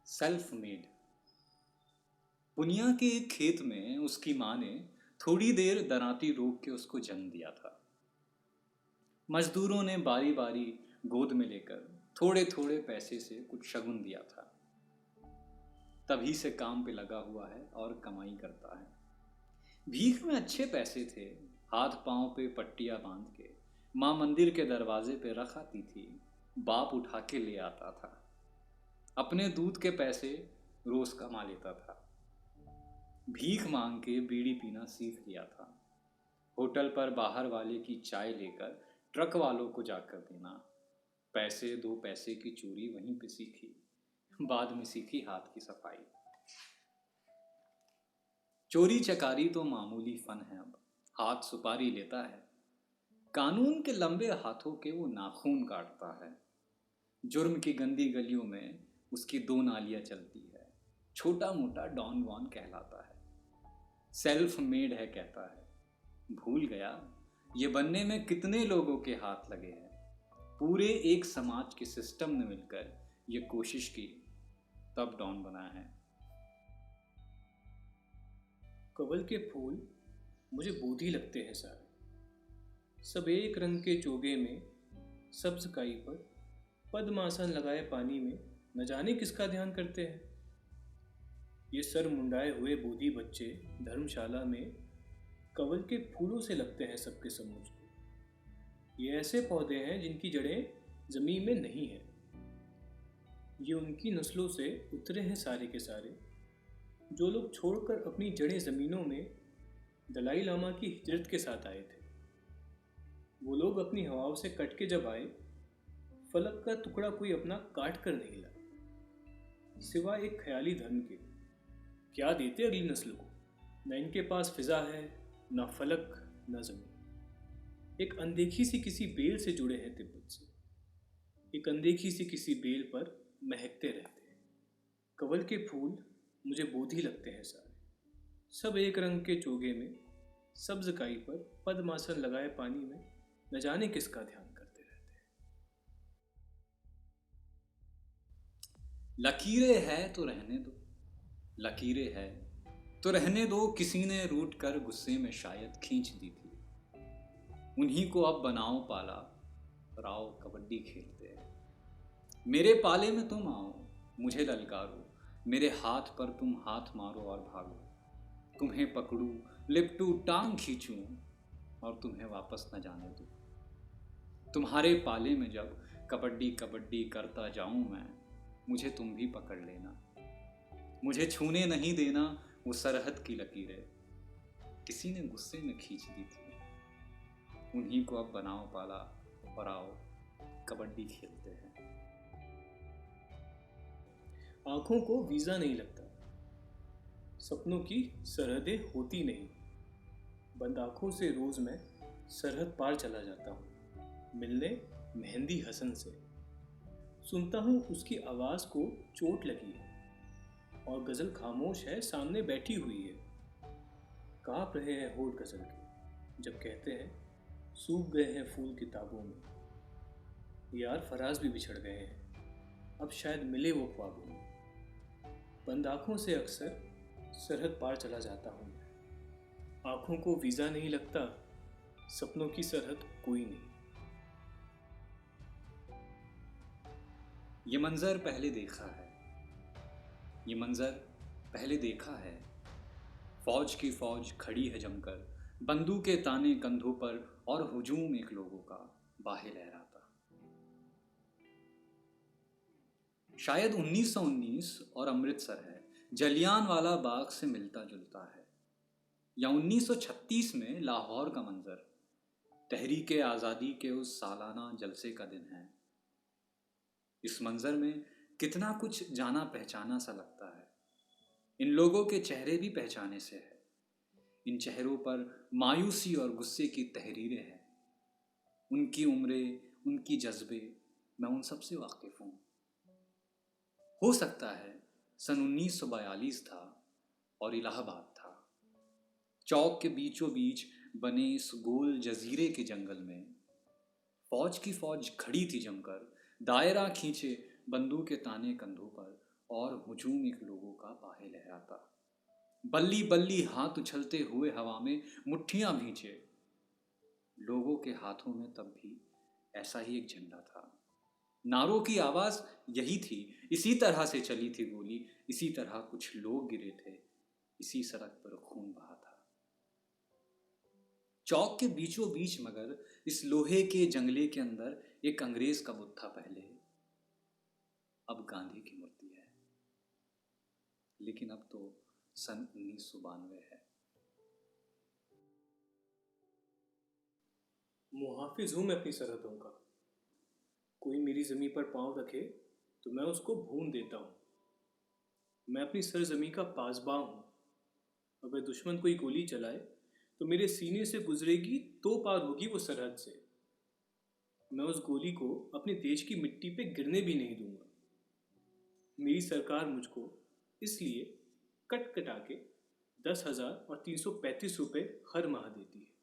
Self made. Punia के एक खेत में उसकी माँ ने थोड़ी देर दरांती रोक के उसको जन्म दिया था। मजदूरों ने बारी बारी गोद में लेकर थोड़े थोड़े पैसे से कुछ शगुन दिया था। तभी से काम पे लगा हुआ है और कमाई करता है। भीख में अच्छे पैसे थे। हाथ पांव पे पट्टियां बांध के माँ मंदिर के दरवाजे पे रख आती थी। बाप उठा के ले आता था। अपने दूध के पैसे रोज कमा लेता था। भीख मांग के बीड़ी पीना सीख लिया था। होटल पर बाहर वाले की चाय लेकर ट्रक वालों को जाकर देना। पैसे दो पैसे की चोरी वहीं पे सीखी। बाद में सीखी हाथ की सफाई। चोरी चकारी तो मामूली फन है अब। हाथ सुपारी लेता है। कानून के लंबे हाथों के वो नाखून काटता है। जुर्म की गंदी गलियों में उसकी दो नालियां चलती है। छोटा मोटा डॉन वॉन कहलाता है। सेल्फ मेड है कहता है। भूल गया ये बनने में कितने लोगों के हाथ लगे हैं। पूरे एक समाज के सिस्टम ने मिलकर ये कोशिश की, तब डॉन बना है। कवल के फूल मुझे बोधी लगते हैं सारे। सब एक रंग के चोगे में, सब्ज काई पर पद्मासन लगाए पानी में, न जाने किसका ध्यान करते हैं। ये सर मुंडाए हुए बोधी बच्चे धर्मशाला में कवल के फूलों से लगते हैं सबके सब मुझको। ये ऐसे पौधे हैं जिनकी जड़ें जमीन में नहीं है। ये उनकी नस्लों से उतरे हैं सारे के सारे, जो लोग छोड़कर अपनी जड़ें जमीनों में दलाई लामा की हिजरत के साथ आए थे। वो लोग अपनी हवाओं से कट के जब आए, फलक का टुकड़ा कोई अपना काट कर नहीं ला, सिवाय एक ख्याली धर्म के। क्या देते अगली नस्ल को? न इनके पास फिजा है, न फलक, न जमीन। एक अनदेखी सी किसी बेल से जुड़े हैं तिब्बत से। एक अनदेखी सी किसी बेल पर महकते रहते हैं। कवल के फूल मुझे बोधी लगते हैं सारे। सब एक रंग के चोगे में, सब्ज काई पर पद्मासन लगाए पानी में, न जाने किसका ध्यान करते रहते हैं। लकीरें है तो रहने दो। लकीरें है तो रहने दो। किसी ने रूठ कर गुस्से में शायद खींच दी थी। उन्हीं को अब बनाओ पाला और आओ कबड्डी खेलते हैं। मेरे पाले में तुम आओ, मुझे ललकारो। मेरे हाथ पर तुम हाथ मारो और भागो। तुम्हें पकड़ू, लिपटू, टांग खींचूं और तुम्हें वापस न जाने दूं। तुम्हारे पाले में जब कबड्डी कबड्डी करता जाऊं मैं, मुझे तुम भी पकड़ लेना। मुझे छूने नहीं देना वो सरहद की लकीरें। किसी ने गुस्से में खींच दी थी। उन्हीं को अब बनाओ पाला और आओ कबड्डी खेलते हैं। आंखों को वीजा नहीं लगता, सपनों की सरहदें होती नहीं। बंद आंखों से रोज मैं सरहद पार चला जाता हूँ, मिलने मेहंदी हसन से। सुनता हूँ उसकी आवाज को चोट लगी है, और गजल खामोश है, सामने बैठी हुई है। कांप रहे हैं होठ गजल के जब कहते हैं सूख गए हैं फूल किताबों में। यार फराज भी बिछड़ गए हैं, अब शायद मिले वो ख्वाबों में। बंद आंखों से अक्सर सरहद पार चला जाता हूँ मैं। आंखों को वीजा नहीं लगता, सपनों की सरहद कोई नहीं। ये मंजर पहले देखा है। ये मंजर पहले देखा है। फौज की फौज खड़ी है जमकर, बंदूकें ताने कंधों पर और हुजूम एक लोगों का बाहे लहराता। शायद 1919 और अमृतसर है, जलियांवाला बाग से मिलता जुलता है। या 1936 में लाहौर का मंजर, तहरीके आज़ादी के उस सालाना जलसे का दिन है। इस मंजर में कितना कुछ जाना पहचाना सा लगता है। इन लोगों के चेहरे भी पहचाने से है। इन चेहरों पर मायूसी और गुस्से की तहरीरें हैं। उनकी उम्रें, उनकी जज्बे, मैं उन सब से वाकिफ हूँ। हो सकता है सन 1942 था और इलाहाबाद था। चौक के बीचों बीच बने इस गोल जजीरे के जंगल में फौज की फौज खड़ी थी जमकर, दायरा खींचे बंदूक के ताने कंधों पर और हुजूम एक लोगों का बाहे लहराता। बल्ली बल्ली हाथ उछलते हुए हवा में मुट्ठियां भींचे। लोगों के हाथों में तब भी ऐसा ही एक झंडा था। नारों की आवाज यही थी, इसी तरह से चली थी गोली, इसी तरह कुछ लोग गिरे थे, इसी सड़क पर खून बहा था। चौक के बीचों बीच मगर इस लोहे के जंगले के अंदर एक अंग्रेज का बुत था पहले, अब गांधी की मूर्ति है। लेकिन अब तो सन 1992 है। मुहाफिज हूं मैं अपनी सरहदों का। कोई मेरी जमी पर पांव रखे तो मैं उसको भून देता हूँ। मैं अपनी सरजमी का पासबां हूँ। अगर दुश्मन कोई गोली चलाए तो मेरे सीने से गुजरेगी तो पार होगी वो सरहद से। मैं उस गोली को अपने देश की मिट्टी पे गिरने भी नहीं दूंगा। मेरी सरकार मुझको इसलिए कट कटा के 10,000 और 335 रुपये हर माह देती है।